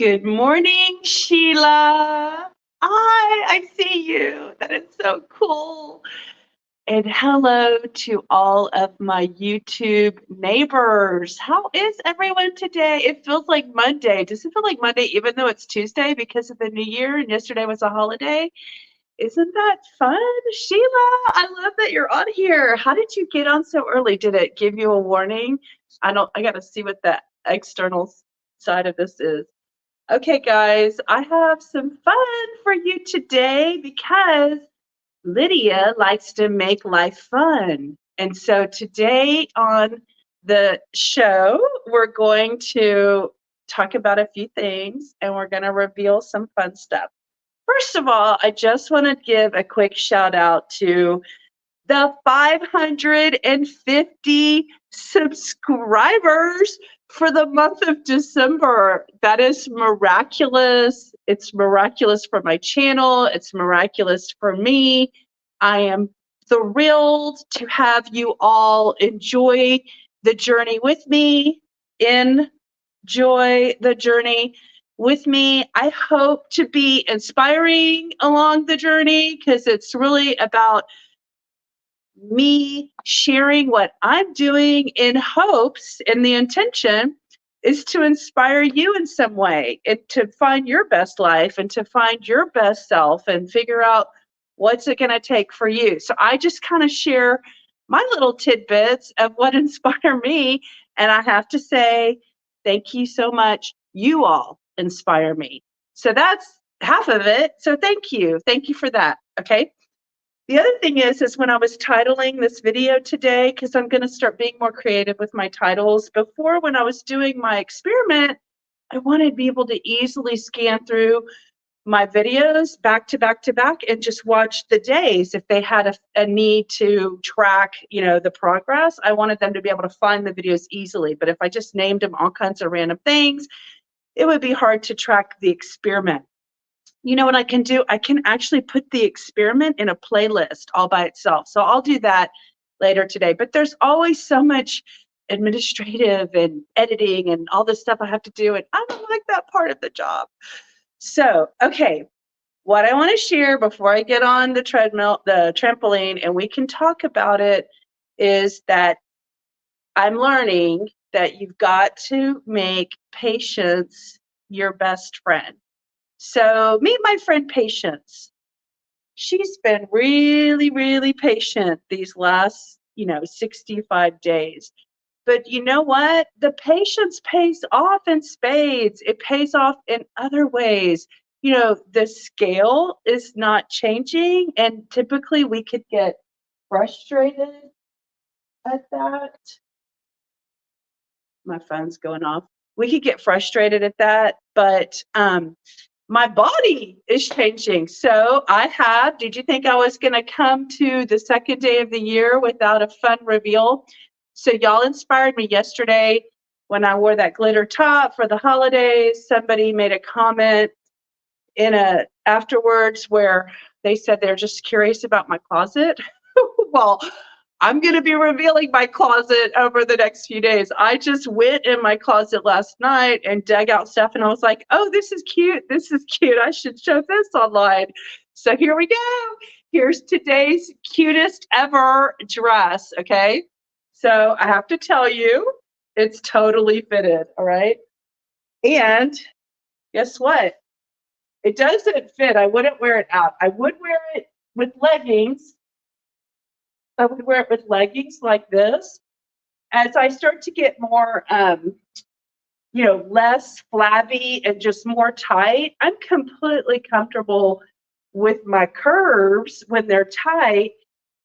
Good morning, Sheila. I see you. That is so cool. And hello to all of my YouTube neighbors. How is everyone today? It feels like Monday. Does it feel like Monday even though it's Tuesday because of the new year and yesterday was a holiday? Isn't that fun? Sheila, I love that you're on here. How did you get on so early? Did it give you a warning? I got to see what the external side of this is. Okay, guys, I have some fun for you today because Lydia likes to make life fun. And so today on the show, we're going to talk about a few things and we're going to reveal some fun stuff. First of all, I just want to give a quick shout out to the 550 subscribers for the month of December. That is miraculous. It's miraculous for my channel. It's miraculous for me. I am thrilled to have you all enjoy the journey with me. Enjoy the journey with me. I hope to be inspiring along the journey because it's really about me sharing what I'm doing in hopes, and the intention is to inspire you in some way and to find your best life and to find your best self and figure out what's it going to take for you. So I just kind of share my little tidbits of what inspire me. And I have to say, thank you so much. You all inspire me. So that's half of it. So thank you. Thank you for that. Okay. The other thing is when I was titling this video today, because I'm going to start being more creative with my titles. Before, when I was doing my experiment, I wanted to be able to easily scan through my videos back to back to back and just watch the days if they had a need to track, the progress. I wanted them to be able to find the videos easily. But if I just named them all kinds of random things, it would be hard to track the experiment. You know what I can do? I can actually put the experiment in a playlist all by itself. So I'll do that later today. But there's always so much administrative and editing and all this stuff I have to do. And I don't like that part of the job. So, okay, what I want to share before I get on the treadmill, the trampoline, and we can talk about it, is that I'm learning that you've got to make patience your best friend. So meet my friend Patience. She's been really, really patient these last, 65 days. But you know what? The patience pays off in spades. It pays off in other ways. The scale is not changing, and typically we could get frustrated at that. My phone's going off. We could get frustrated at that, but my body is changing. So did you think I was going to come to the second day of the year without a fun reveal? So y'all inspired me yesterday when I wore that glitter top for the holidays. Somebody made a comment afterwards where they said they're just curious about my closet. Well, I'm going to be revealing my closet over the next few days. I just went in my closet last night and dug out stuff, and I was like, oh, this is cute. This is cute. I should show this online. So here we go. Here's today's cutest ever dress, okay? So I have to tell you, it's totally fitted, all right? And guess what? It doesn't fit. I wouldn't wear it out. I would wear it with leggings. I would wear it with leggings like this. As I start to get more, less flabby and just more tight, I'm completely comfortable with my curves when they're tight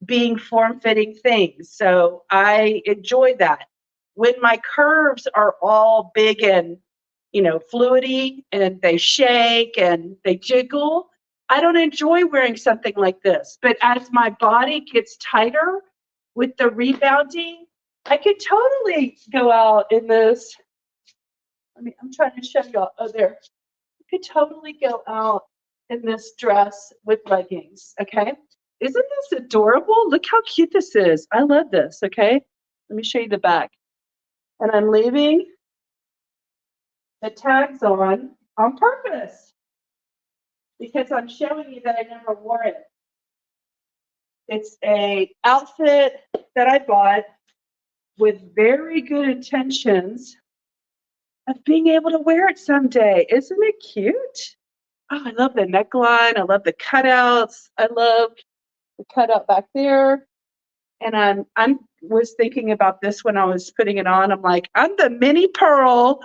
being form-fitting things. So I enjoy that. When my curves are all big and, fluidy and they shake and they jiggle, I don't enjoy wearing something like this. But as my body gets tighter with the rebounding, I could totally go out in this. I'm trying to show y'all. Oh, there. I could totally go out in this dress with leggings. Okay. Isn't this adorable? Look how cute this is. I love this. Okay. Let me show you the back. And I'm leaving the tags on on purpose because I'm showing you that I never wore it. It's a outfit that I bought with very good intentions of being able to wear it someday. Isn't it cute? Oh, I love the neckline. I love the cutouts. I love the cutout back there. And I'm was thinking about this when I was putting it on. I'm like, I'm the mini Pearl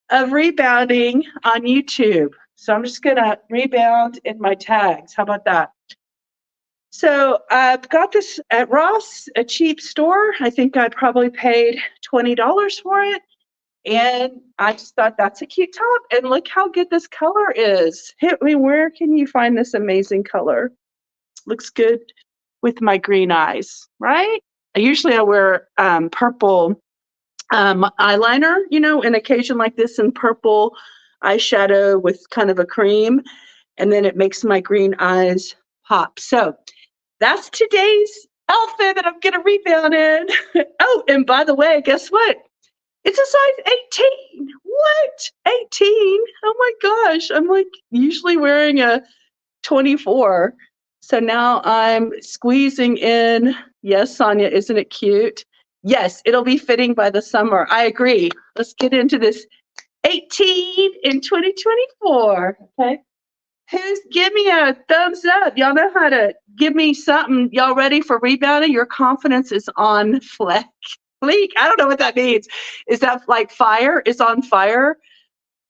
of rebounding on YouTube. So I'm just gonna rebound in my tags. How about that? So I've got this at Ross, a cheap store. I think I probably paid $20 for it. And I just thought that's a cute top. And look how good this color is. Hit me, where can you find this amazing color? Looks good with my green eyes, right? Usually I wear purple eyeliner, you know, an occasion like this in purple eyeshadow with kind of a cream. And then it makes my green eyes pop. So that's today's outfit that I'm going to rebound in. Oh, and by the way, guess what? It's a size 18. What? 18? Oh my gosh. I'm like usually wearing a 24. So now I'm squeezing in. Yes, Sonia, isn't it cute? Yes, it'll be fitting by the summer. I agree. Let's get into this 18 in 2024. Okay. Who's give me a thumbs up? Y'all know how to give me something. Y'all ready for rebounding? Your confidence is on fleek. I don't know what that means. Is that like fire? Is on fire?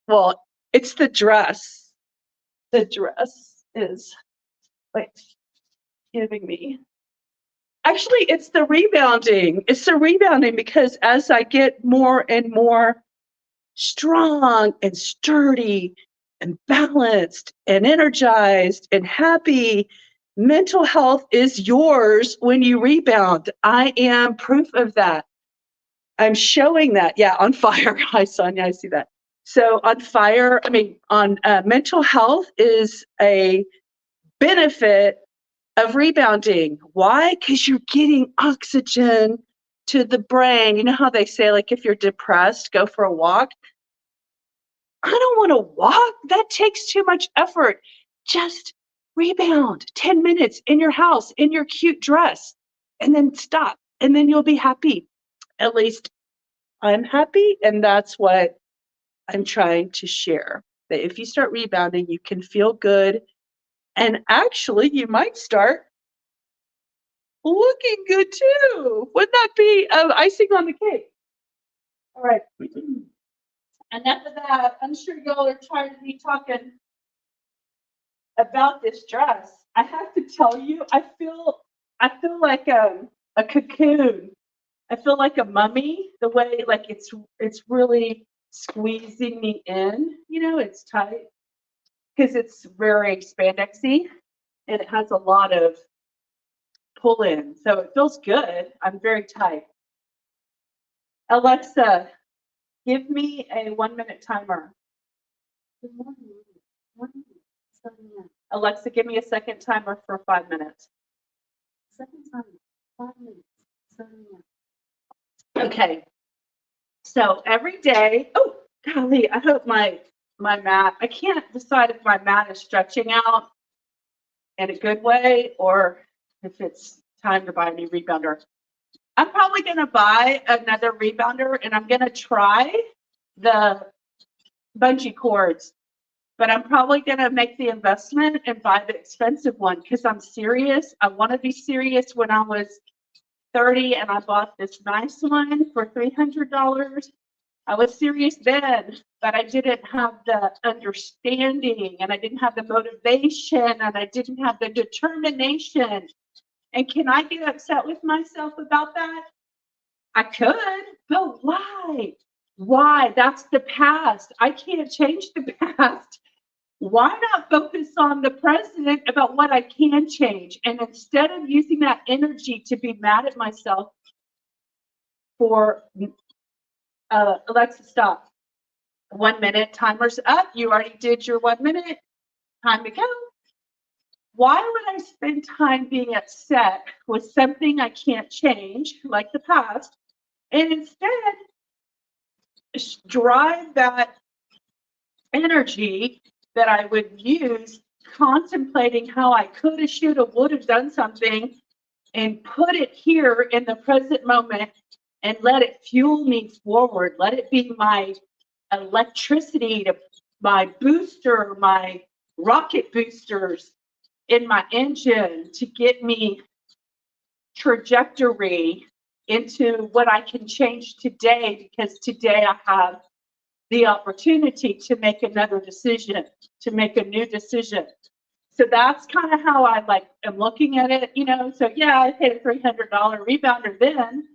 Well, it's the dress. The dress is like giving me. Actually, it's the rebounding. It's the rebounding because as I get more and more strong and sturdy and balanced and energized and happy, mental health is yours when you rebound. I am proof of that. I'm showing that. Yeah, on fire. Hi, Sonia. I see that. So on fire, I mean, on mental health is a benefit of rebounding. Why? Because you're getting oxygen to the brain. You know how they say, like, if you're depressed, go for a walk. I don't want to walk. That takes too much effort. Just rebound 10 minutes in your house, in your cute dress, and then stop. And then you'll be happy. At least I'm happy. And that's what I'm trying to share. That if you start rebounding, you can feel good. And actually, you might start looking good too. Wouldn't that be icing on the cake? All right. Enough of that. I'm sure y'all are tired of me talking about this dress. I have to tell you, I feel like a cocoon. I feel like a mummy. The way like it's really squeezing me in. You know, it's tight because it's very spandexy and it has a lot of pull in, so it feels good. I'm very tight. Alexa, give me a 1-minute timer. Good morning. Alexa, give me a second timer for 5 minutes. Second timer, 5 minutes. Okay. So every day, oh golly, I hope my mat, I can't decide if my mat is stretching out in a good way or if it's time to buy a new rebounder. I'm probably going to buy another rebounder and I'm going to try the bungee cords, but I'm probably going to make the investment and buy the expensive one because I'm serious. I want to be serious. When I was 30 and I bought this nice one for $300, I was serious then, but I didn't have the understanding and I didn't have the motivation and I didn't have the determination. And can I get upset with myself about that? I could, but why? Why? That's the past. I can't change the past. Why not focus on the present about what I can change? And instead of using that energy to be mad at myself for, Alexa, stop. 1 minute, timer's up. You already did your 1 minute. Time to go. Why would I spend time being upset with something I can't change, like the past, and instead drive that energy that I would use contemplating how I could have, should have, would have done something, and put it here in the present moment and let it fuel me forward. Let it be my electricity, to my booster, my rocket boosters in my engine to get me trajectory into what I can change today, because today I have the opportunity to make another decision, to make a new decision. So that's kind of how I like am looking at it, you know. So yeah, I paid a $300 rebounder then.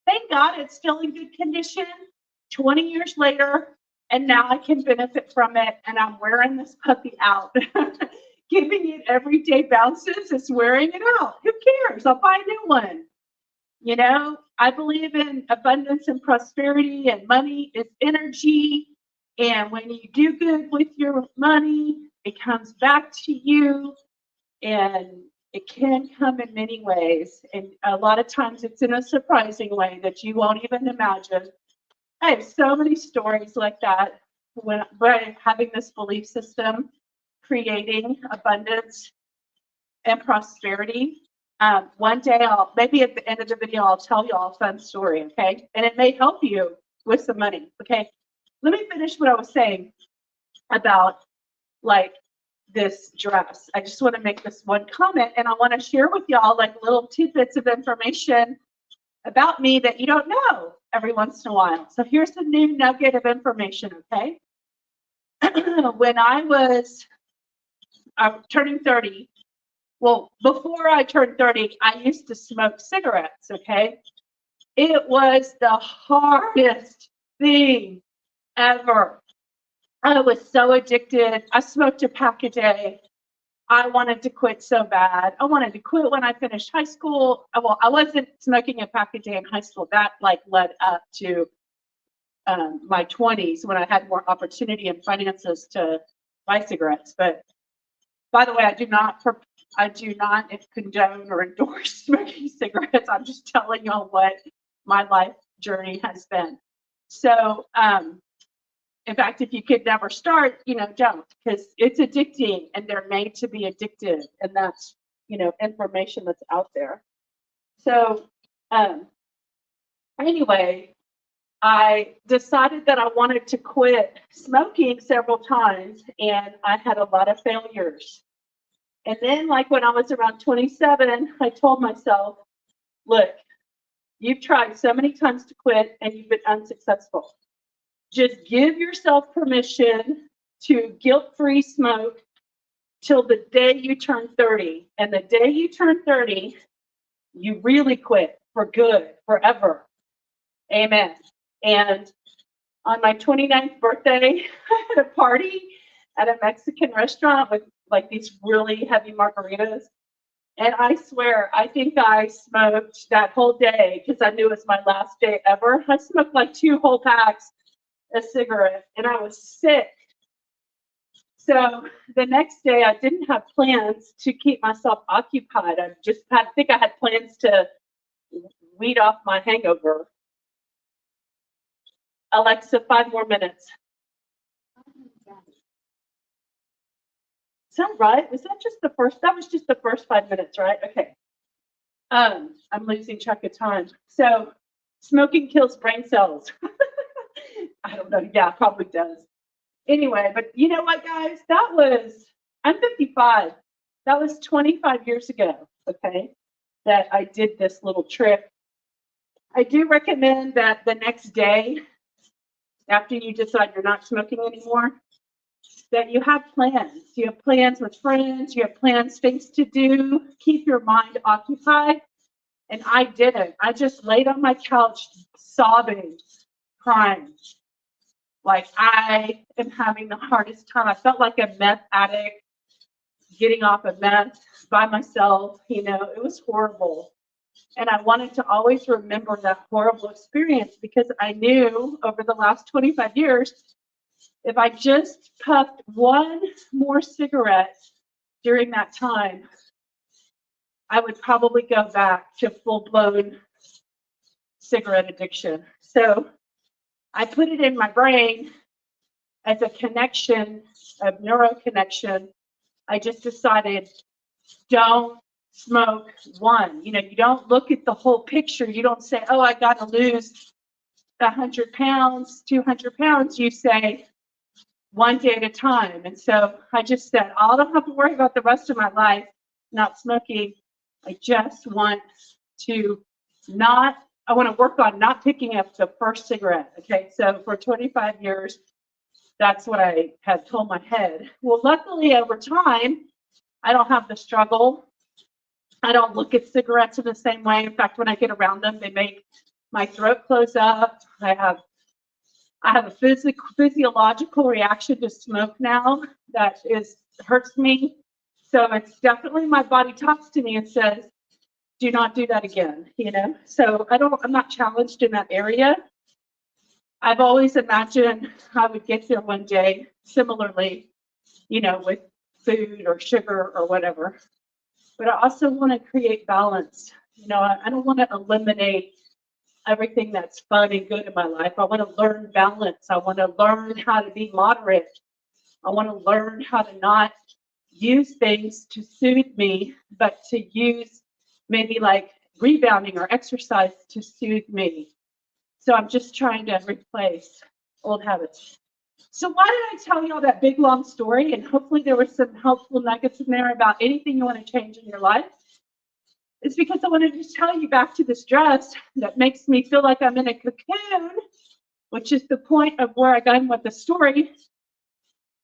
Thank God it's still in good condition 20 years later, and now I can benefit from it, and I'm wearing this puppy out. Giving it everyday bounces is wearing it out. Who cares? I'll buy a new one. You know, I believe in abundance and prosperity, and money is energy. And when you do good with your money, it comes back to you, and it can come in many ways. And a lot of times it's in a surprising way that you won't even imagine. I have so many stories like that when by having this belief system, creating abundance and prosperity. One day maybe at the end of the video, I'll tell you all a fun story, okay? And it may help you with some money, okay? Let me finish what I was saying about like this dress. I just want to make this one comment, and I want to share with y'all like little tidbits of information about me that you don't know every once in a while. So here's a new nugget of information, okay? When I was turning 30, well, before I turned 30, I used to smoke cigarettes, okay? It was the hardest thing ever. I was so addicted. I smoked a pack a day. I wanted to quit so bad. I wanted to quit when I finished high school. Well, I wasn't smoking a pack a day in high school. That like led up to my 20s when I had more opportunity and finances to buy cigarettes. But by the way, I do not condone or endorse smoking cigarettes. I'm just telling y'all what my life journey has been. So, in fact, if you could never start, you know, don't, because it's addicting, and they're made to be addictive, and that's, you know, information that's out there. So, anyway, I decided that I wanted to quit smoking several times, and I had a lot of failures. And then, like when I was around 27, I told myself, look, you've tried so many times to quit and you've been unsuccessful. Just give yourself permission to guilt-free smoke till the day you turn 30. And the day you turn 30, you really quit for good, forever. Amen. And on my 29th birthday, I had a party at a Mexican restaurant with like these really heavy margaritas. And I swear, I think I smoked that whole day because I knew it was my last day ever. I smoked like 2 whole packs of cigarettes, and I was sick. So the next day, I didn't have plans to keep myself occupied. I think I had plans to weed off my hangover. Alexa, 5 more minutes. Is that right? Was that just the first? That was just the first 5 minutes, right? Okay. I'm losing track of time. So smoking kills brain cells. I don't know. Yeah, probably does. Anyway, but you know what, guys? I'm 55. That was 25 years ago, okay, that I did this little trick. I do recommend that the next day, after you decide you're not smoking anymore, that you have plans. You have plans with friends. You have plans, things to do. Keep your mind occupied. And I didn't. I just laid on my couch sobbing, crying. Like I am having the hardest time. I felt like a meth addict getting off of meth by myself. You know, it was horrible. And I wanted to always remember that horrible experience because I knew over the last 25 years, if I just puffed one more cigarette during that time, I would probably go back to full-blown cigarette addiction. So I put it in my brain as a connection, a neuro connection, I just decided, don't smoke one. You know, you don't look at the whole picture. You don't say, oh, I got to lose 100 pounds, 200 pounds. You say, one day at a time. And so I just said, I don't have to worry about the rest of my life not smoking. I just want to I want to work on not picking up the first cigarette. Okay, so for 25 years, that's what I had told my head. Well, luckily over time, I don't have the struggle. I don't look at cigarettes in the same way. In fact, when I get around them, they make my throat close up. I have a physiological reaction to smoke now that hurts me. So it's definitely my body talks to me and says, do not do that again, you know? So I'm not challenged in that area. I've always imagined I would get there one day, similarly, you know, with food or sugar or whatever. But I also want to create balance. You know, I don't want to eliminate everything that's fun and good in my life. I want to learn balance. I want to learn how to be moderate. I want to learn how to not use things to soothe me, but to use maybe like rebounding or exercise to soothe me. So I'm just trying to replace old habits. So why did I tell you all that big, long story? And hopefully there were some helpful nuggets in there about anything you want to change in your life. It's because I wanted to tell you back to this dress that makes me feel like I'm in a cocoon, which is the point of where I got in with the story,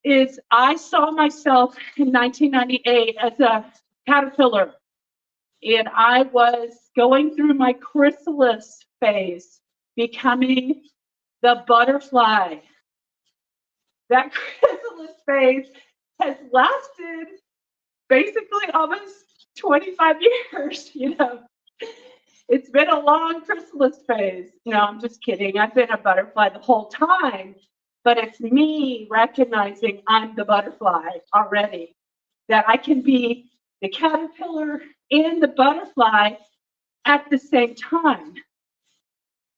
is I saw myself in 1998 as a caterpillar. And I was going through my chrysalis phase, becoming the butterfly. That chrysalis phase has lasted basically almost 25 years, you know. It's been a long chrysalis phase. No, I'm just kidding. I've been a butterfly the whole time, but it's me recognizing I'm the butterfly already, that I can be the caterpillar and the butterfly at the same time.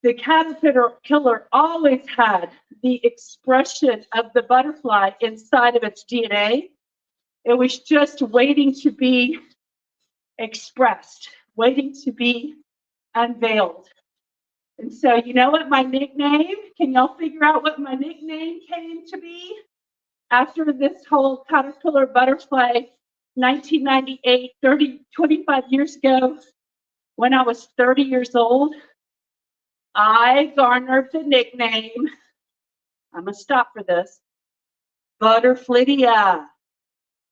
The caterpillar always had the expression of the butterfly inside of its DNA. It was just waiting to be expressed, waiting to be unveiled. And so, you know what my nickname, can y'all figure out what my nickname came to be after this whole caterpillar butterfly 1998, 25 years ago, when I was 30 years old? I garnered the nickname, I'm going to stop for this, Butterflydia.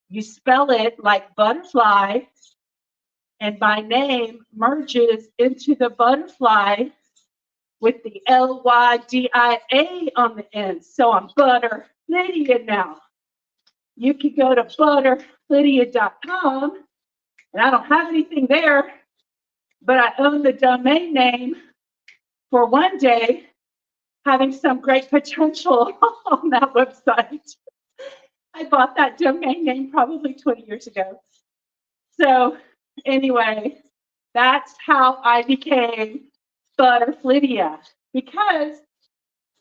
You spell it like butterfly, and my name merges into the butterfly with the Lydia on the end. So I'm Butterflydia now. You can go to butterflydia.com, and I don't have anything there, but I own the domain name for one day having some great potential on that website. I bought that domain name probably 20 years ago. So anyway, that's how I became Butterflydia, because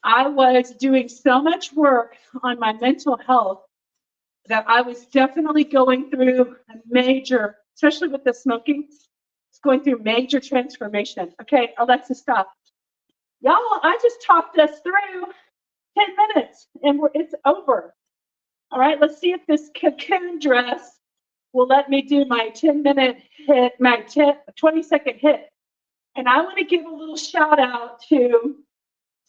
I was doing so much work on my mental health that I was definitely going through a major, especially with the smoking, it's going through major transformation. Okay, Alexa, stop. Y'all, I just talked us through 10 minutes and it's over. All right, let's see if this cocoon dress will let me do my 10-minute hit, my 20-second hit. And I want to give a little shout out to,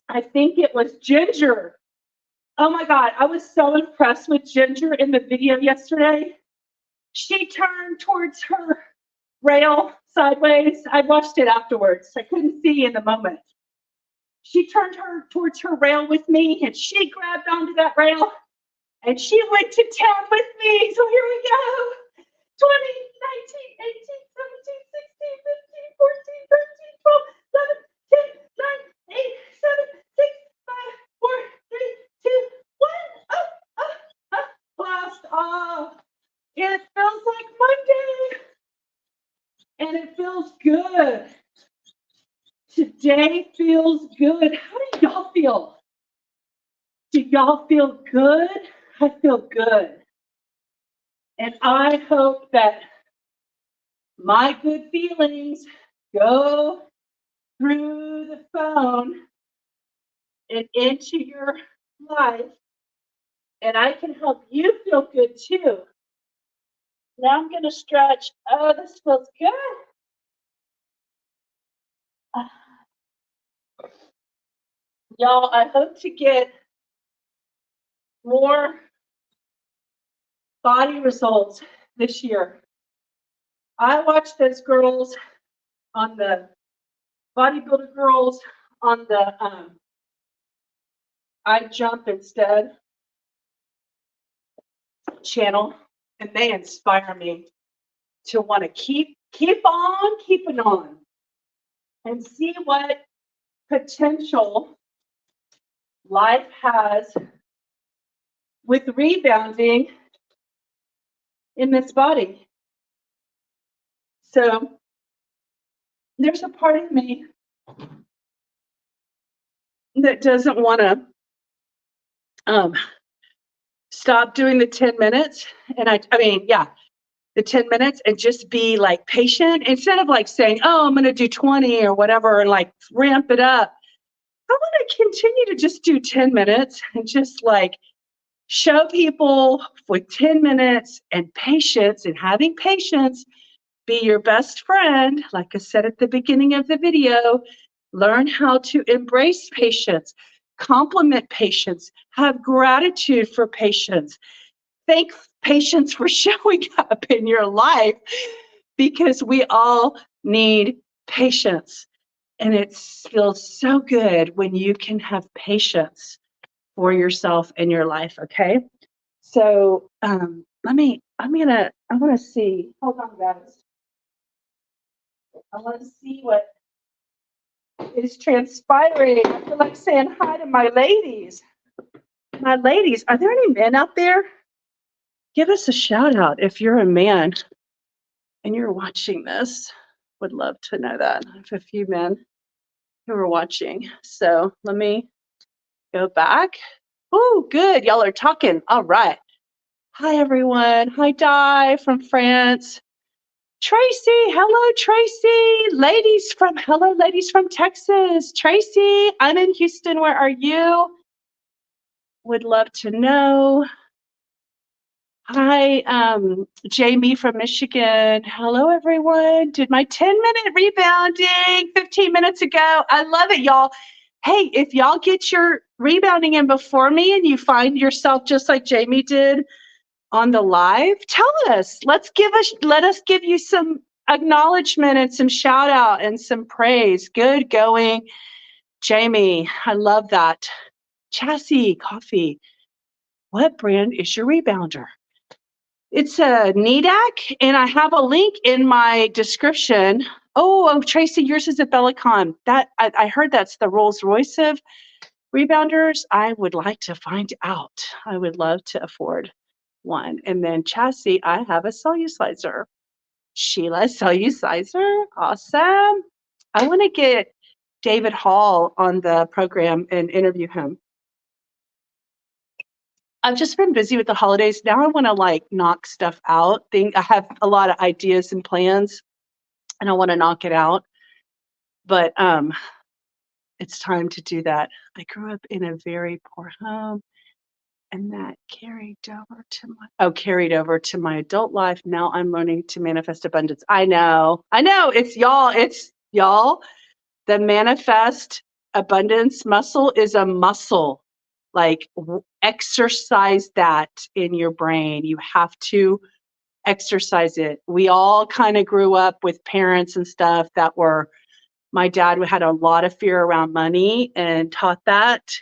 I think it was Ginger. Oh my God, I was so impressed with Ginger in the video yesterday. She turned towards her rail sideways. I watched it afterwards. I couldn't see in the moment. She turned towards her rail with me, and she grabbed onto that rail, and she went to town with me. So here we go. 20, 19, 18, 17, 16, 15, 14, 13, 12, 11, 10, 9, 8, 7, 6, 5, 4, 3, 2, 1. Up, up, up, blast off. It feels like Monday, and it feels good. Today feels good. How do y'all feel? Do y'all feel good? I feel good. And I hope that my good feelings go through the phone and into your life, and I can help you feel good too. Now I'm going to stretch. Oh, this feels good. Y'all, I hope to get more body results this year. I watched those girls on the bodybuilder girls on the I Jump Instead channel, and they inspire me to want to keep on keeping on and see what potential life has with rebounding in this body. So there's a part of me that doesn't want to stop doing the 10 minutes. And I mean, yeah, the 10 minutes and just be like patient instead of like saying, oh, I'm going to do 20 or whatever and like ramp it up. I want to continue to just do 10 minutes and just like show people with 10 minutes and patience, and having patience be your best friend. Like I said at the beginning of the video, learn how to embrace patience, compliment patience, have gratitude for patience. Thank patience for showing up in your life, because we all need patience. And it feels so good when you can have patience for yourself in your life, okay? So I want to see, hold on guys. I want to see what is transpiring. I feel like saying hi to my ladies. My ladies, are there any men out there? Give us a shout out if you're a man and you're watching this. Would love to know that. I have a few men who are watching. So let me go back. Oh, good. Y'all are talking. All right. Hi, everyone. Hi, Di from France. Tracy. Hello, Tracy. Hello, ladies from Texas. Tracy, I'm in Houston. Where are you? Would love to know. Hi, Jamie from Michigan. Hello, everyone. Did my 10-minute rebounding 15 minutes ago. I love it, y'all. Hey, if y'all get your rebounding in before me and you find yourself just like Jamie did on the live, tell us. Let us give you some acknowledgement and some shout out and some praise. Good going, Jamie. I love that. Chassis Coffee. What brand is your rebounder? It's a Needak, and I have a link in my description. Oh, Tracy, yours is a Bellicon. That I heard that's the Rolls Royce of rebounders. I would like to find out. I would love to afford one. And then Chassis, I have a Cellulizer. Sheila, Cellulizer. Awesome. I want to get David Hall on the program and interview him. I've just been busy with the holidays. Now I want to like knock stuff out. I have a lot of ideas and plans, and I want to knock it out. But it's time to do that. I grew up in a very poor home, and that carried over to my adult life. Now I'm learning to manifest abundance. I know. It's y'all. The manifest abundance muscle is a muscle. Like exercise that in your brain. You have to exercise it. We all kind of grew up with parents and stuff that were, my dad had a lot of fear around money and taught that,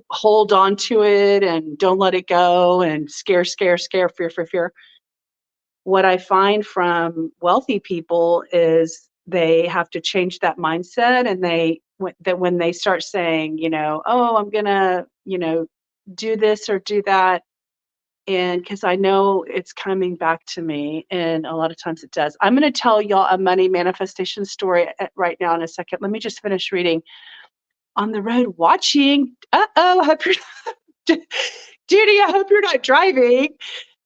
hold on to it and don't let it go, and scare, fear. What I find from wealthy people is they have to change that mindset, and when they start saying, oh, I'm gonna, do this or do that, and because I know it's coming back to me, and a lot of times it does. I'm going to tell y'all a money manifestation story right now in a second. Let me just finish reading. On the road watching. Uh-oh, Judy, I hope you're not driving.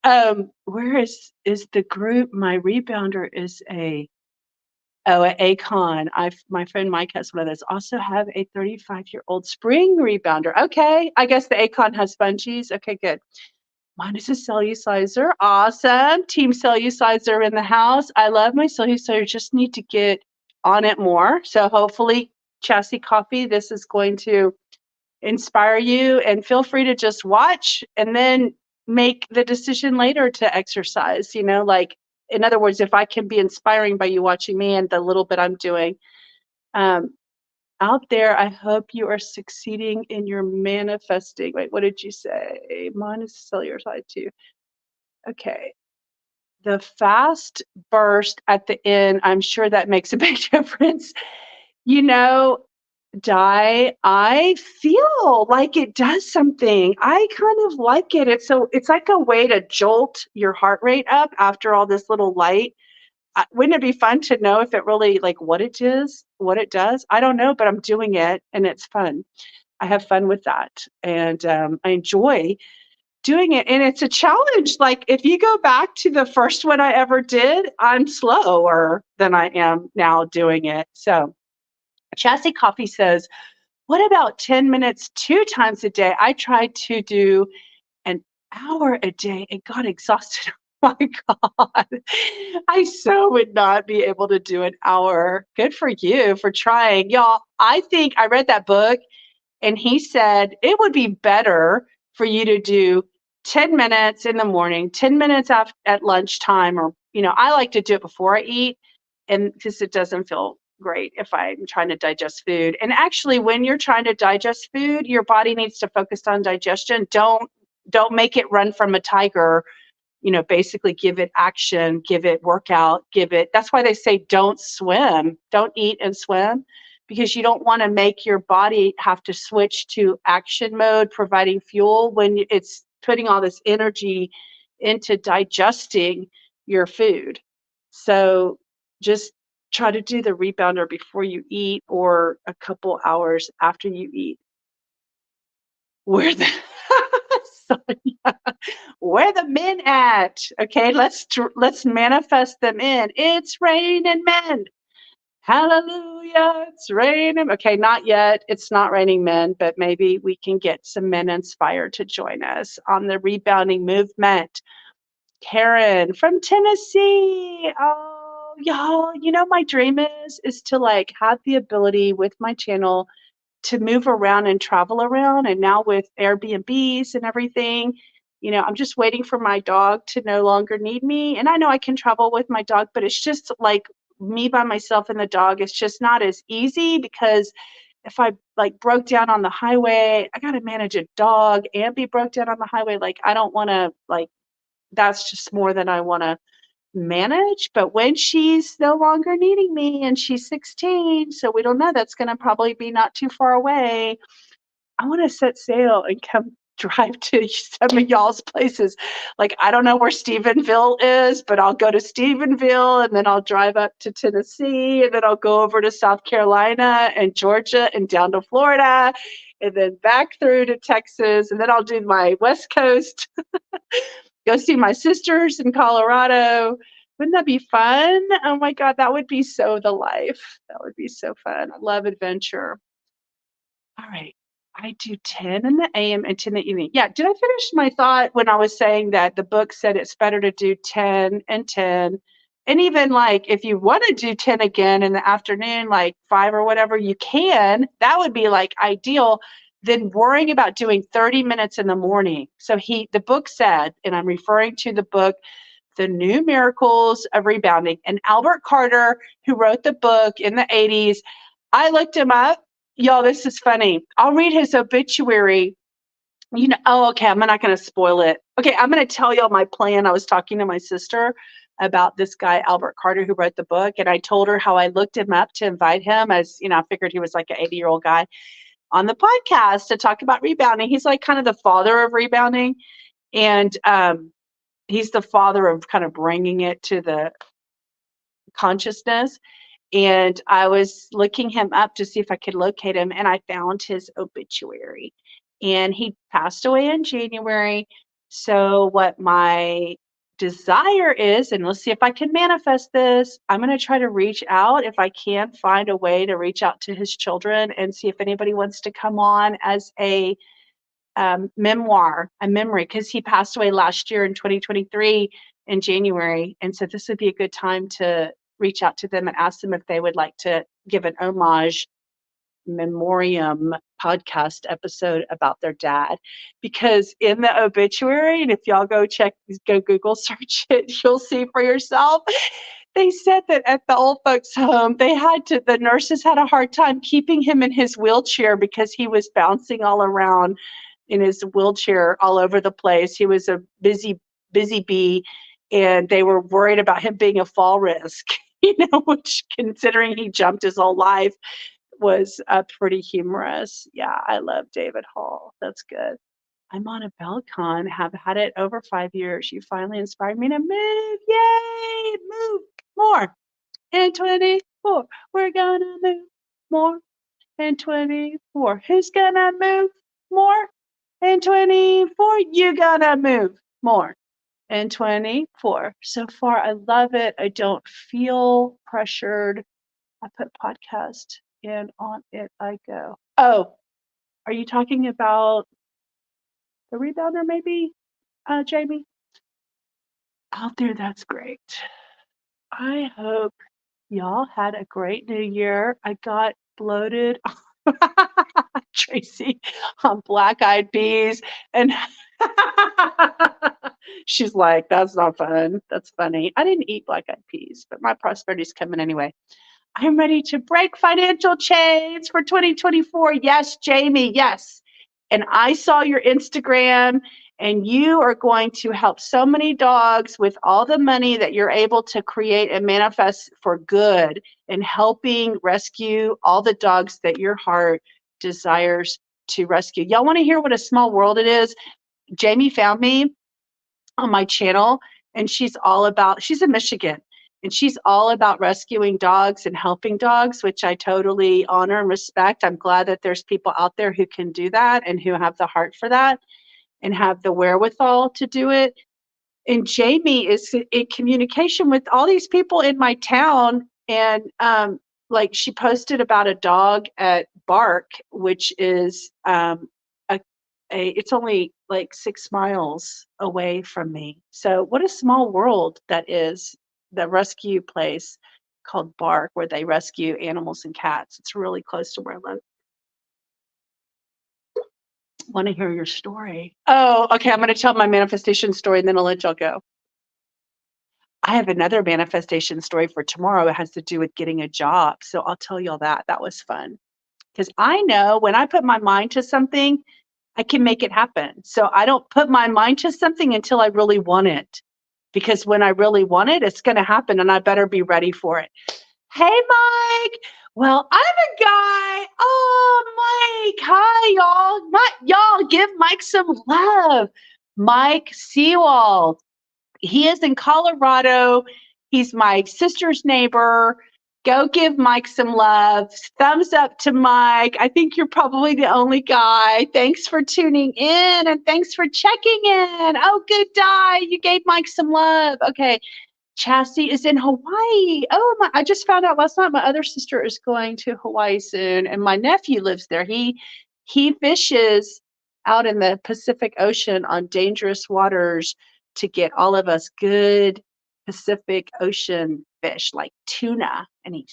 Where is the group? My rebounder is an Acon. My friend Mike has one of those. Also have a 35-year-old spring rebounder. Okay, I guess the Acon has sponges. Okay, good. Mine is a cellulizer. Awesome. Team cellulizer in the house. I love my cellulizer. Just need to get on it more. So hopefully, Chassis Coffee, this is going to inspire you, and feel free to just watch and then make the decision later to exercise. Like, in other words, if I can be inspiring by you watching me and the little bit I'm doing um, out there, I hope you are succeeding in your manifesting. Wait, what did you say? Mine is cellular side too. Okay. The fast burst at the end, I'm sure that makes a big difference. You know, I feel like it does something. I kind of like it. It's like a way to jolt your heart rate up after all this little light. Wouldn't it be fun to know if it really, like, what it is, what it does? I don't know, but I'm doing it and it's fun. I have fun with that, and I enjoy doing it. And it's a challenge. Like, if you go back to the first one I ever did, I'm slower than I am now doing it. So Chassis Coffee says, what about 10 minutes 2 times a day? I tried to do an hour a day and got exhausted. Oh my God. I so would not be able to do an hour. Good for you for trying. Y'all, I think I read that book and he said it would be better for you to do 10 minutes in the morning, 10 minutes at lunchtime, or, I like to do it before I eat, and because it doesn't feel great if I'm trying to digest food. And actually, when you're trying to digest food, your body needs to focus on digestion. Don't make it run from a tiger. Basically give it action, give it workout, that's why they say don't swim, don't eat and swim, because you don't want to make your body have to switch to action mode, providing fuel when it's putting all this energy into digesting your food. So just try to do the rebounder before you eat or a couple hours after you eat. Where the Sonia, where the men at? Okay, let's manifest them in. It's raining men. Hallelujah, it's raining. Okay, not yet. It's not raining men, but maybe we can get some men inspired to join us on the rebounding movement. Karen from Tennessee. Oh, y'all, my dream is to like have the ability with my channel to move around and travel around. And now with Airbnbs and everything, I'm just waiting for my dog to no longer need me. And I know I can travel with my dog, but it's just like me by myself and the dog. It's just not as easy, because if I like broke down on the highway, I got to manage a dog and be broke down on the highway. Like, I don't want to, like, that's just more than I want to manage. But when she's no longer needing me and she's 16, so we don't know, that's going to probably be not too far away, I want to set sail and come drive to some of y'all's places. Like, I don't know where Stephenville is, but I'll go to Stephenville and then I'll drive up to Tennessee and then I'll go over to South Carolina and Georgia and down to Florida and then back through to Texas, and then I'll do my West Coast, go see my sisters in Colorado. Wouldn't that be fun? Oh my God, that would be so the life. That would be so fun. I love adventure. All right. I do 10 in the AM and 10 in the evening. Yeah. Did I finish my thought when I was saying that the book said it's better to do 10 and 10? And even like if you want to do 10 again in the afternoon, like 5 or whatever, you can. That would be like ideal than worrying about doing 30 minutes in the morning. So the book said, and I'm referring to the book, The New Miracles of Rebounding. And Albert Carter, who wrote the book in the 80s, I looked him up. Y'all, this is funny. I'll read his obituary. Oh, okay, I'm not going to spoil it. Okay, I'm going to tell y'all my plan. I was talking to my sister about this guy, Albert Carter, who wrote the book, and I told her how I looked him up to invite him, as, I figured he was like an 80-year-old guy on the podcast to talk about rebounding. He's like kind of the father of rebounding, and he's the father of kind of bringing it to the consciousness. And I was looking him up to see if I could locate him, and I found his obituary. and he passed away in January. So what my desire is, and let's see if I can manifest this, I'm going to try to reach out if I can find a way to reach out to his children and see if anybody wants to come on as a memoir, a memory, because he passed away last year in 2023 in January. And so this would be a good time to reach out to them and ask them if they would like to give an homage memoriam podcast episode about their dad. Because in the obituary, and if y'all go Google search it, you'll see for yourself. They said that at the old folks home, the nurses had a hard time keeping him in his wheelchair because he was bouncing all around in his wheelchair all over the place. He was a busy bee, and they were worried about him being a fall risk, which, considering he jumped his whole life, was pretty humorous. Yeah, I love David Hall. That's good. I'm on a Belcon, have had it over 5 years. You finally inspired me to move. Yay! Move more. In 24, we're gonna move more. In 24, who's gonna move more? In 24, you gonna move more. In 24. So far, I love it. I don't feel pressured. I put podcast and on it I go. Oh, are you talking about the rebounder maybe, Jamie? Out there, that's great. I hope y'all had a great new year. I got bloated, Tracy, on black eyed peas. And she's like, that's not fun. That's funny. I didn't eat black eyed peas, but my prosperity's coming anyway. I'm ready to break financial chains for 2024. Yes, Jamie, yes. And I saw your Instagram, and you are going to help so many dogs with all the money that you're able to create and manifest for good, and helping rescue all the dogs that your heart desires to rescue. Y'all want to hear what a small world it is? Jamie found me on my channel, and she's in Michigan, and she's all about rescuing dogs and helping dogs, which I totally honor and respect. I'm glad that there's people out there who can do that and who have the heart for that and have the wherewithal to do it. And Jamie is in communication with all these people in my town, and like, she posted about a dog at Bark, which is it's only like 6 miles away from me. So what a small world that is. The rescue place called Bark, where they rescue animals and cats. It's really close to where I live. Want to hear your story? Oh, okay. I'm going to tell my manifestation story, and then I'll let y'all go. I have another manifestation story for tomorrow. It has to do with getting a job. So I'll tell y'all that. That was fun. Because I know when I put my mind to something, I can make it happen. So I don't put my mind to something until I really want it. Because when I really want it, it's going to happen, and I better be ready for it. Hey, Mike. Well, I'm a guy. Oh, Mike. Hi, y'all. Give Mike some love. Mike Seawald. He is in Colorado. He's my sister's neighbor. Go give Mike some love. Thumbs up to Mike. I think you're probably the only guy. Thanks for tuning in, and thanks for checking in. Oh, good die. You gave Mike some love. Okay. Chastity is in Hawaii. Oh, I just found out last night my other sister is going to Hawaii soon, and my nephew lives there. He fishes out in the Pacific Ocean on dangerous waters to get all of us good Pacific Ocean fish like tuna, and he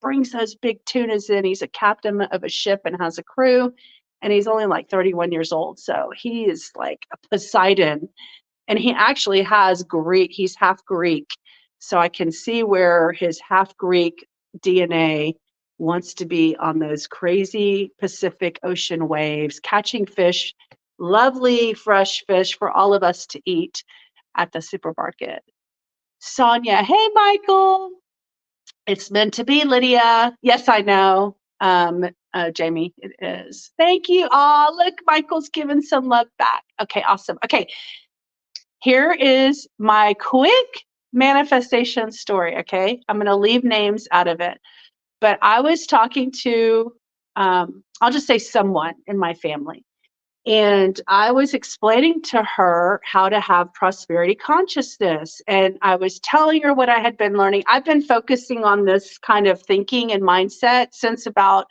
brings those big tunas in. He's a captain of a ship and has a crew, and he's only like 31 years old, so he is like a Poseidon. And he actually has Greek, he's half Greek. So I can see where his half Greek DNA wants to be on those crazy Pacific Ocean waves, catching fish, lovely fresh fish for all of us to eat at the supermarket. Sonia, hey, Michael. It's meant to be, Lydia. Yes, I know. Jamie, it is. Thank you. Oh, look, Michael's giving some love back. Okay, awesome. Okay. Here is my quick manifestation story, okay? I'm going to leave names out of it. But I was talking to, I'll just say someone in my family. And I was explaining to her how to have prosperity consciousness. And I was telling her what I had been learning. I've been focusing on this kind of thinking and mindset since about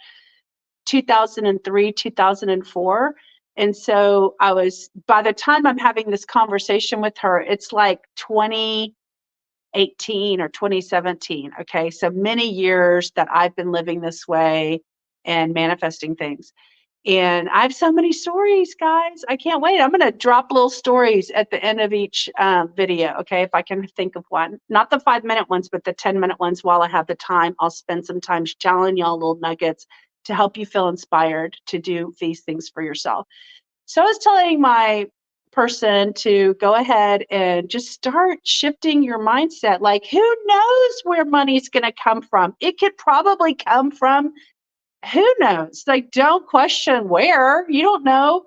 2003, 2004. And so by the time I'm having this conversation with her, it's like 2018 or 2017. Okay. So many years that I've been living this way and manifesting things. And I have so many stories, guys. I can't wait. I'm going to drop little stories at the end of each video, okay, if I can think of one. Not the 5-minute ones, but the 10-minute ones while I have the time. I'll spend some time telling y'all little nuggets to help you feel inspired to do these things for yourself. So I was telling my person to go ahead and just start shifting your mindset. Like, who knows where money's going to come from? It could probably come from who knows? Like, don't question where. You don't know.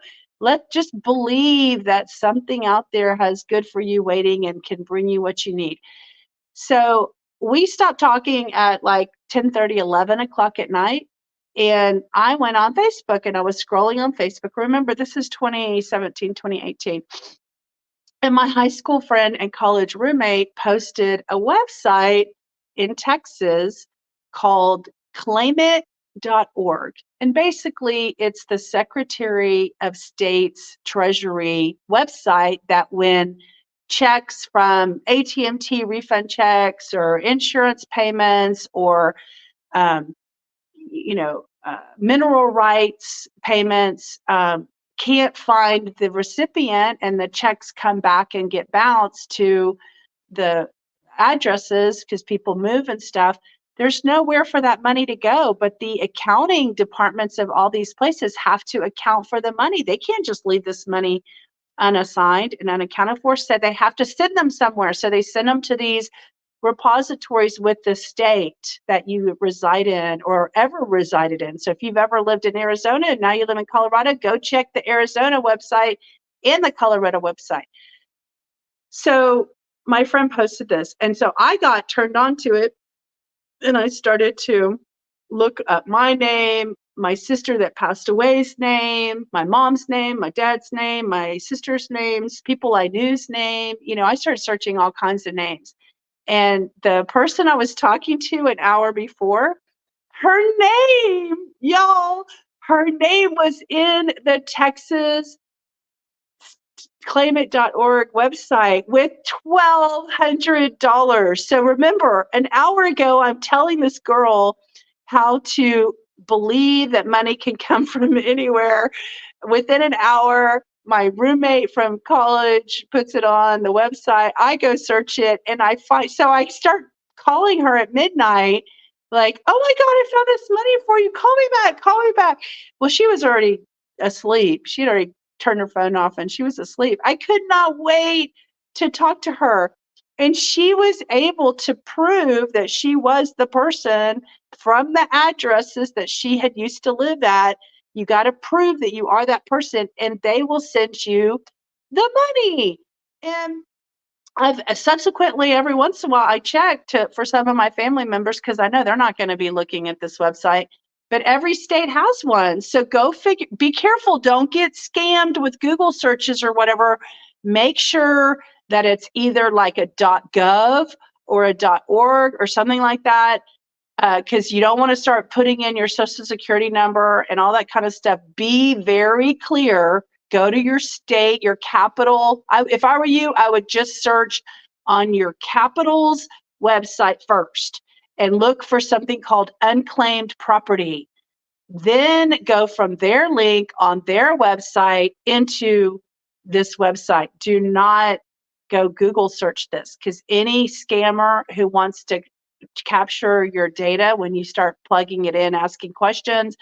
Just believe that something out there has good for you waiting and can bring you what you need. So we stopped talking at like 10:30, 11 o'clock at night. And I went on Facebook and I was scrolling on Facebook. Remember, this is 2017, 2018. And my high school friend and college roommate posted a website in Texas called claimit.org. And basically, it's the Secretary of State's Treasury website that when checks from AT&T refund checks or insurance payments or um, mineral rights payments, can't find the recipient and the checks come back and get bounced to the addresses because people move and stuff. There's nowhere for that money to go, but the accounting departments of all these places have to account for the money. They can't just leave this money unassigned and unaccounted for, so they have to send them somewhere. So they send them to these repositories with the state that you reside in or ever resided in. So if you've ever lived in Arizona and now you live in Colorado, go check the Arizona website and the Colorado website. So my friend posted this. And so I got turned on to it and I started to look up my name, my sister that passed away's name, my mom's name, my dad's name, my sister's names, people I knew's name. I started searching all kinds of names. And the person I was talking to an hour before, her name, y'all, her name was in the Texas claimit.org website with $1,200. So remember, an hour ago, I'm telling this girl how to believe that money can come from anywhere. Within an hour, my roommate from college puts it on the website. I go search it and I start calling her at midnight, like, oh my God, I found this money for you. Call me back, call me back. Well, she was already asleep. She'd already turned her phone off and she was asleep. I could not wait to talk to her. And she was able to prove that she was the person from the addresses that she had used to live at. You got to prove that you are that person, and they will send you the money. And I've subsequently, every once in a while, I check for some of my family members because I know they're not going to be looking at this website. But every state has one. So go figure, be careful. Don't get scammed with Google searches or whatever. Make sure that it's either like a .gov or a .org or something like that. Because you don't want to start putting in your social security number and all that kind of stuff. Be very clear. Go to your state, your capital. If I were you, I would just search on your capital's website first and look for something called unclaimed property. Then go from their link on their website into this website. Do not go Google search this, because any scammer who wants to capture your data, when you start plugging it in, asking questions,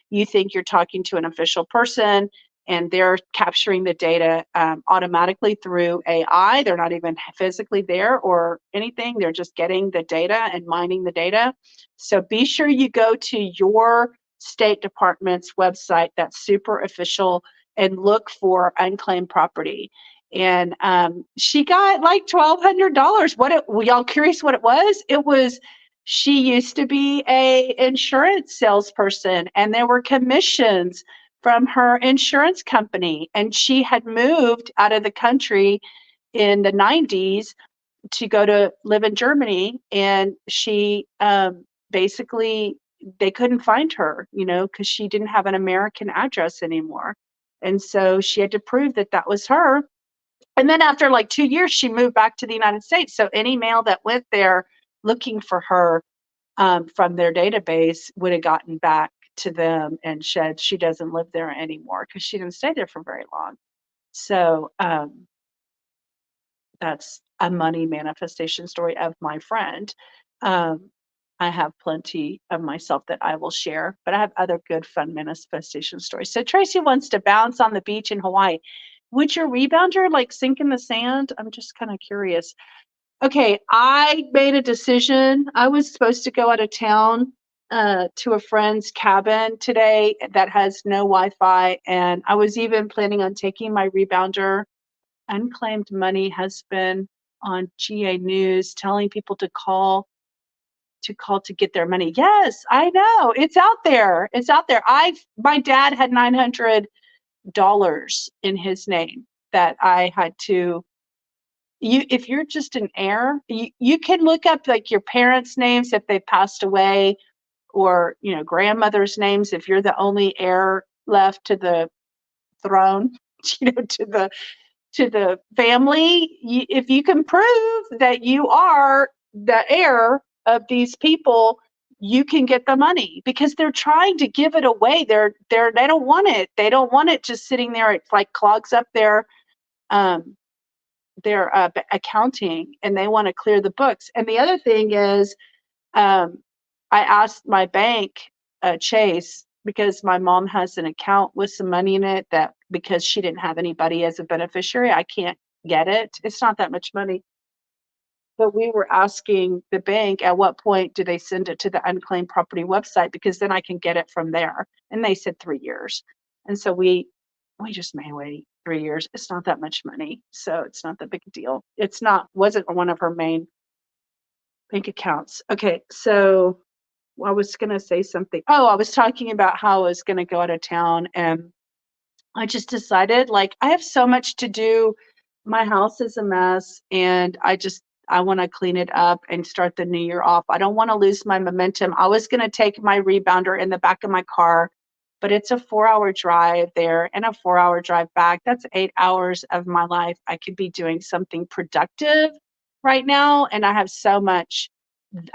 you think you're talking to an official person and they're capturing the data automatically through AI. They're not even physically there or anything. They're just getting the data and mining the data. So be sure you go to your State Department's website that's super official and look for unclaimed property. And she got like $1,200. Y'all curious what it was? It was, she used to be a insurance salesperson and there were commissions from her insurance company. And she had moved out of the country in the 90s to go to live in Germany. And she basically, they couldn't find her, because she didn't have an American address anymore. And so she had to prove that that was her. And then after like 2 years, she moved back to the United States. So any mail that went there looking for her from their database would have gotten back to them and said she doesn't live there anymore because she didn't stay there for very long. So that's a money manifestation story of my friend. I have plenty of myself that I will share, but I have other good fun manifestation stories. So Tracy wants to bounce on the beach in Hawaii. Would your rebounder like sink in the sand? I'm just kind of curious. Okay, I made a decision. I was supposed to go out of town to a friend's cabin today that has no Wi-Fi, and I was even planning on taking my rebounder. Unclaimed money has been on GA News telling people to call to get their money. Yes, I know. It's out there. It's out there. My dad had $900 in his name that I had to if you're just an heir, you can look up like your parents' names if they passed away, or grandmother's names if you're the only heir left to the throne, to the family. If you can prove that you are the heir of these people, you can get the money because they're trying to give it away. They don't want it. They don't want it just sitting there. It like clogs up their accounting, and they want to clear the books. And the other thing is, I asked my bank, Chase, because my mom has an account with some money in it that because she didn't have anybody as a beneficiary, I can't get it. It's not that much money. But we were asking the bank at what point do they send it to the unclaimed property website, because then I can get it from there. And they said 3 years. And so we just may wait 3 years. It's not that much money. So it's not that big a deal. Wasn't one of her main bank accounts. Okay, so I was going to say something. Oh, I was talking about how I was going to go out of town, and I just decided, like, I have so much to do. My house is a mess, and I want to clean it up and start the new year off. I don't want to lose my momentum. I was going to take my rebounder in the back of my car, but it's a 4-hour drive there and a 4-hour drive back. That's 8 hours of my life. I could be doing something productive right now, and I have so much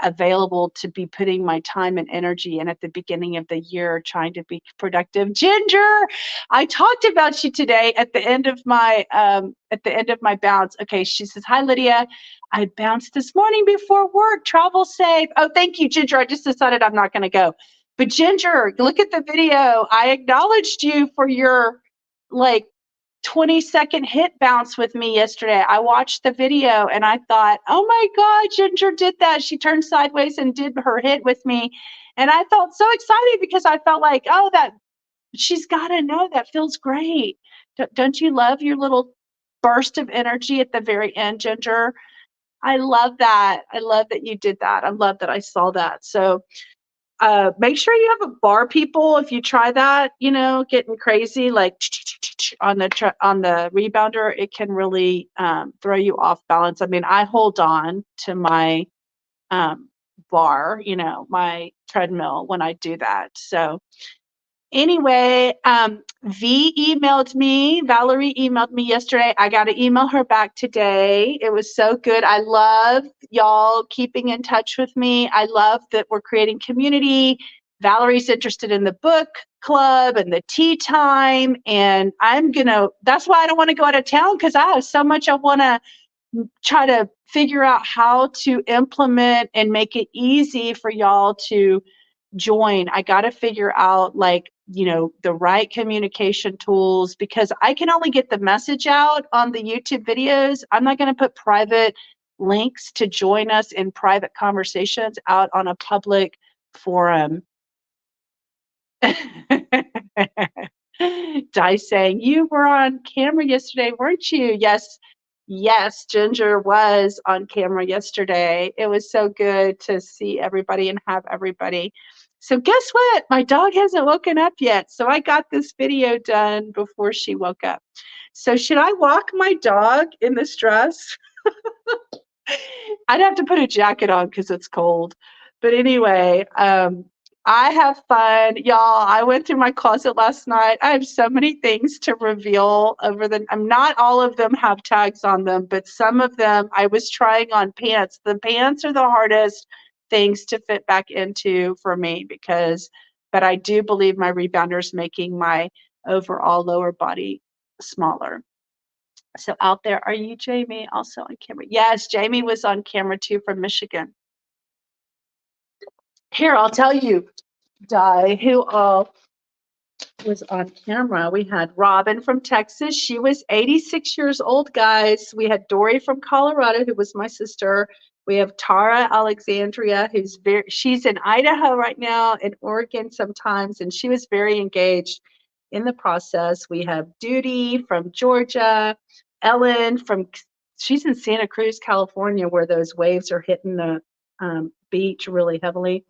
available to be putting my time and energy in at the beginning of the year trying to be productive. Ginger, I talked about you today at the end of my bounce. Okay, she says, "Hi Lydia, I bounced this morning before work. Travel safe." Oh, thank you, Ginger. I just decided I'm not going to go. But Ginger, look at the video. I acknowledged you for your like 20-second hit bounce with me yesterday. I watched the video and I thought, oh my God, Ginger did that. She turned sideways and did her hit with me. And I felt so excited because I felt like, oh, that she's got to know that feels great. Don't you love your little burst of energy at the very end, Ginger? I love that. I love that you did that. I love that I saw that. So make sure you have a bar, people. If you try that, getting crazy like on the rebounder, it can really throw you off balance. I mean, I hold on to my bar, my treadmill when I do that. So anyway, Valerie emailed me yesterday. I got to email her back today. It was so good. I love y'all keeping in touch with me. I love that we're creating community. Valerie's interested in the book club and the tea time. And that's why I don't want to go out of town, because I have so much I want to try to figure out how to implement and make it easy for y'all to join. I got to figure out the right communication tools, because I can only get the message out on the YouTube videos. I'm not going to put private links to join us in private conversations out on a public forum. Di saying, you were on camera yesterday, weren't you? Yes, Yes, Ginger was on camera yesterday. It was so good to see everybody and have everybody. So guess what? My dog hasn't woken up yet. So I got this video done before she woke up. So should I walk my dog in this dress? I'd have to put a jacket on because it's cold. But anyway, I have fun. Y'all, I went through my closet last night. I have so many things to reveal over the not all of them have tags on them, but some of them I was trying on pants. The pants are the hardest things to fit back into for me but I do believe my rebounder is making my overall lower body smaller. So out there, are you Jamie also on camera? Yes, Jamie was on camera too from Michigan. Here, I'll tell you, Di, who all was on camera. We had Robin from Texas. She was 86 years old, guys. We had Dory from Colorado, who was my sister. We have Tara Alexandria, she's in Idaho right now, in Oregon sometimes, and she was very engaged in the process. We have Duty from Georgia, Ellen she's in Santa Cruz, California, where those waves are hitting the beach really heavily.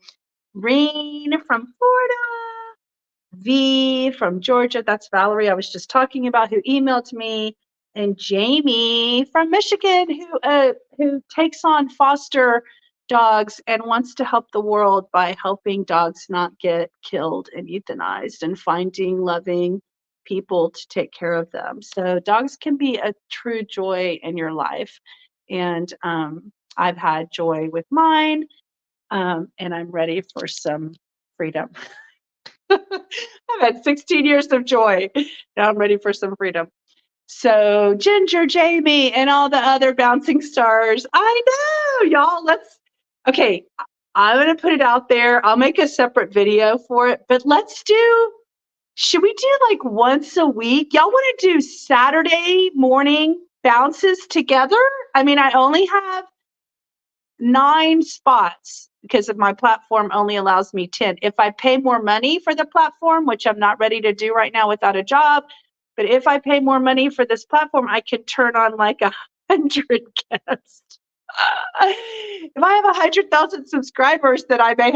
Reen from Florida, V from Georgia, that's Valerie I was just talking about, who emailed me, and Jamie from Michigan, who takes on foster dogs and wants to help the world by helping dogs not get killed and euthanized and finding loving people to take care of them. So dogs can be a true joy in your life, and I've had joy with mine, and I'm ready for some freedom. I've had 16 years of joy. Now I'm ready for some freedom. So Ginger, Jamie, and all the other bouncing stars. I know, y'all. Okay, I'm going to put it out there. I'll make a separate video for it, but should we do like once a week? Y'all want to do Saturday morning bounces together? I mean, I only have 9 spots because of my platform only allows me 10. If I pay more money for the platform, which I'm not ready to do right now without a job, but if I pay more money for this platform, I can turn on like 100 guests. If I have 100,000 subscribers, then I may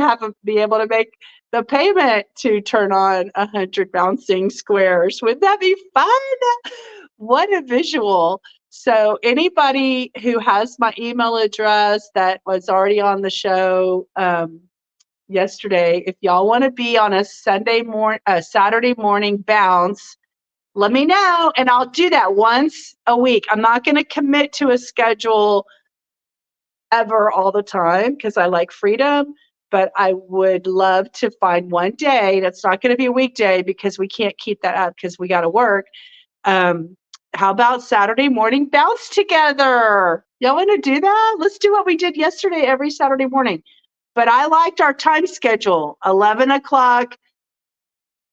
be able to make the payment to turn on 100 bouncing squares. Wouldn't that be fun? What a visual. So anybody who has my email address that was already on the show yesterday, if y'all want to be on a Saturday morning bounce, let me know, and I'll do that once a week. I'm not going to commit to a schedule ever all the time because I like freedom, but I would love to find one day that's not going to be a weekday because we can't keep that up because we got to work. How about Saturday morning bounce together? Y'all want to do that? Let's do what we did yesterday every Saturday morning. But I liked our time schedule, 11 o'clock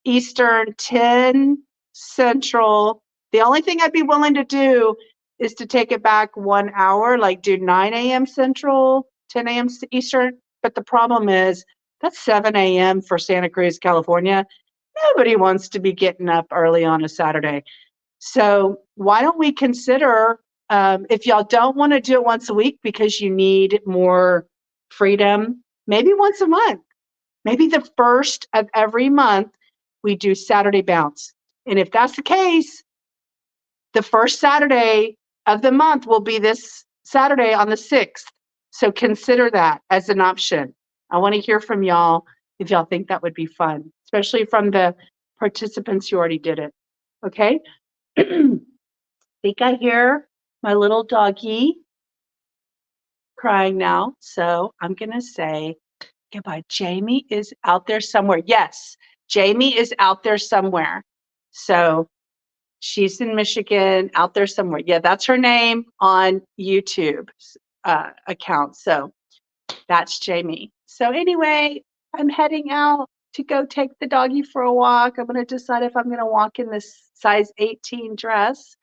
Eastern, 10 Central. The only thing I'd be willing to do is to take it back 1 hour, like do 9 a.m. Central, 10 a.m. Eastern. But the problem is that's 7 a.m. for Santa Cruz, California. Nobody wants to be getting up early on a Saturday. So why don't we consider, if y'all don't want to do it once a week because you need more freedom, maybe once a month. Maybe the first of every month we do Saturday bounce. And if that's the case, the first Saturday of the month will be this Saturday on the 6th. So consider that as an option. I want to hear from y'all if y'all think that would be fun, especially from the participants who already did it. Okay? Think I hear my little doggy crying now. So I'm going to say goodbye. Jamie is out there somewhere. Yes, Jamie is out there somewhere. So she's in Michigan, out there somewhere. Yeah, that's her name on YouTube account. So that's Jamie. So anyway, I'm heading out to go take the doggy for a walk. I'm going to decide if I'm going to walk in this size 18 dress.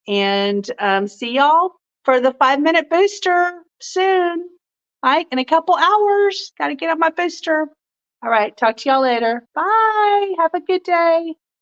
And see y'all for the 5-minute booster soon. All right, in a couple hours. Got to get on my booster. All right, talk to y'all later. Bye. Have a good day.